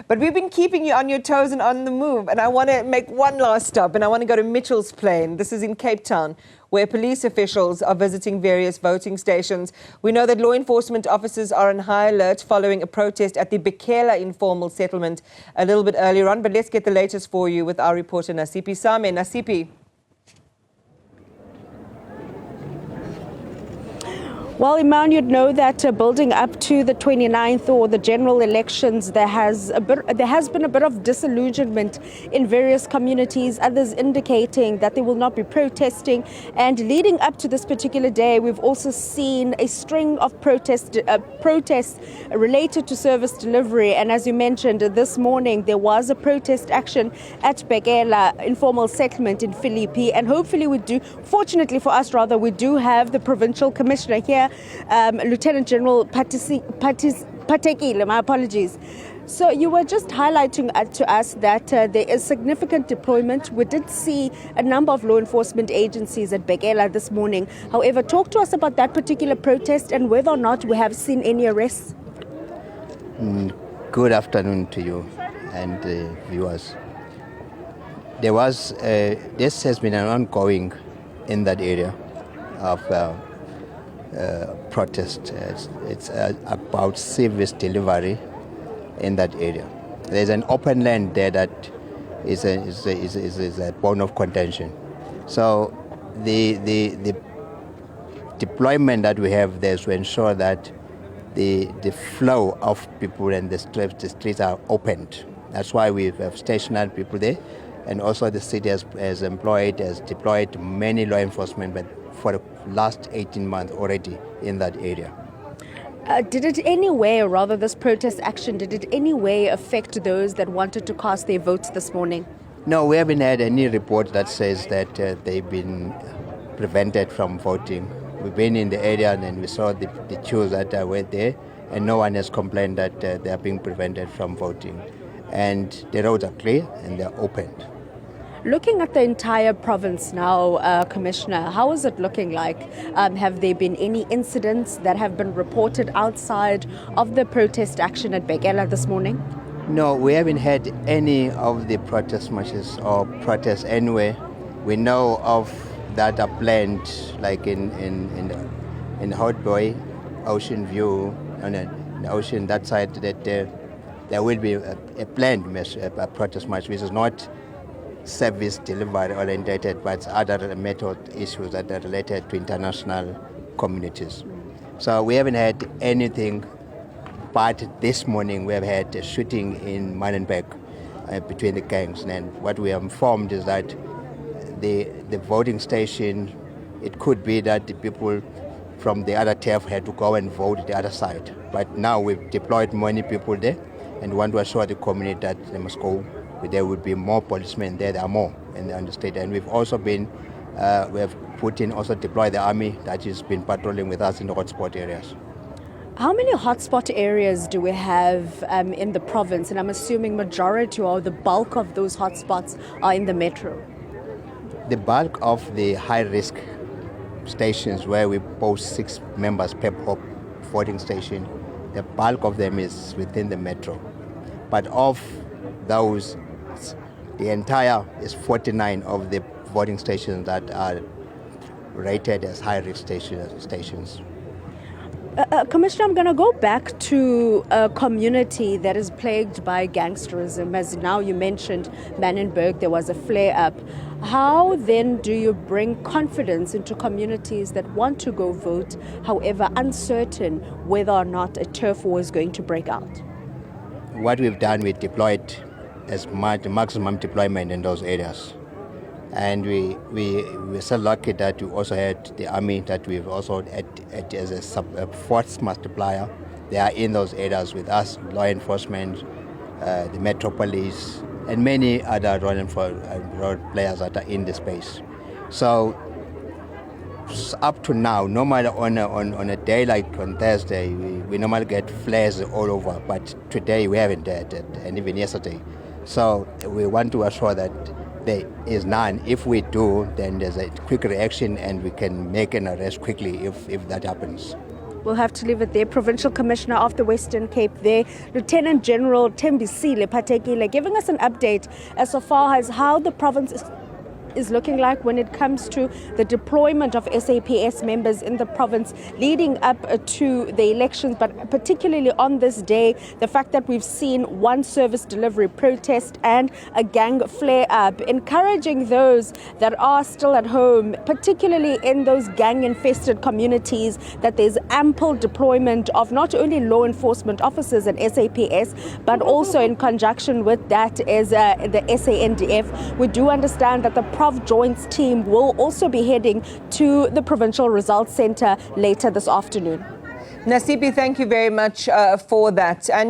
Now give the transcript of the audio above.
But we've been keeping you on your toes and on the move. And I want to make one last stop, and I want to go to Mitchell's Plain. This is in Cape Town, where police officials are visiting various voting stations. We know that law enforcement officers are on high alert following a protest at the Bekela informal settlement a little bit earlier on. But let's get the latest for you with our reporter Nasiphi Same. Nasiphi. Well, Iman, you'd know that building up to the 29th or the general elections, there has been a bit of disillusionment in various communities, others indicating that they will not be protesting. And leading up to this particular day, we've also seen a string of protests related to service delivery. And as you mentioned, this morning there was a protest action at Bekela informal settlement in Philippi. And hopefully fortunately for us rather, we do have the provincial commissioner here, Lieutenant General Patekile, my apologies. So you were just highlighting to us that there is significant deployment. We did see a number of law enforcement agencies at Bekela this morning. However, talk to us about that particular protest and whether or not we have seen any arrests. Good afternoon to you and viewers. This has been an ongoing in that area of protest. It's about service delivery in that area. There's an open land there that is a bone of contention. So the deployment that we have there is to ensure that the flow of people and the streets are opened. That's why we have stationed people there, and also the city has deployed many law enforcement, but for the last 18 months already in that area. Did it any way, or rather this protest action, did it any way affect those that wanted to cast their votes this morning? No, we haven't had any report that says that they've been prevented from voting. We've been in the area and we saw the queues that were there, and no one has complained that they are being prevented from voting. And the roads are clear and they're opened. Looking at the entire province now, Commissioner, how is it looking like? Have there been any incidents that have been reported outside of the protest action at Bekela this morning? No, we haven't had any of the protest marches or protests anywhere. We know of that are planned, like in Hotboy, Ocean View, on the ocean that side, that there will be a planned protest march, which is not service delivery orientated, but other method issues that are related to international communities. So we haven't had anything, but this morning we have had a shooting in Manenberg between the gangs. And what we are informed is that the voting station, it could be that the people from the other turf had to go and vote the other side. But now we've deployed many people there and want to assure the community that they must go. There would be more policemen there. There are more in the state, and we've also been we have deployed the army that has been patrolling with us in the hotspot areas. How many hotspot areas do we have in the province? And I'm assuming majority or the bulk of those hotspots are in the metro. The bulk of the high-risk stations where we post 6 members per voting station, the bulk of them is within the metro. But of those, the entire is 49 of the voting stations that are rated as high-risk stations. Commissioner, I'm going to go back to a community that is plagued by gangsterism. As now you mentioned Manenberg, there was a flare-up. How then do you bring confidence into communities that want to go vote, however uncertain whether or not a turf war is going to break out? What we've done, we deployed as much maximum deployment in those areas. And we're so lucky that we also had the army that we've also had as a force multiplier. They are in those areas with us, law enforcement, the Metro Police, and many other road players that are in the space. So up to now, normally on a day like on Thursday, we normally get flares all over, but today we haven't had it, and even yesterday. So we want to assure that there is none. If we do, then there's a quick reaction and we can make an arrest quickly if that happens. We'll have to leave it there. Provincial Commissioner of the Western Cape there, Lieutenant General Thembisile Patekile, giving us an update as far as how the province is looking like when it comes to the deployment of SAPS members in the province leading up to the elections, but particularly on this day, the fact that we've seen one service delivery protest and a gang flare-up, encouraging those that are still at home, particularly in those gang-infested communities, that there's ample deployment of not only law enforcement officers and SAPS, but also in conjunction with that is the SANDF. We do understand that the Prov Joints team will also be heading to the Provincial Results Centre later this afternoon. Nasiphi, thank you very much for that. And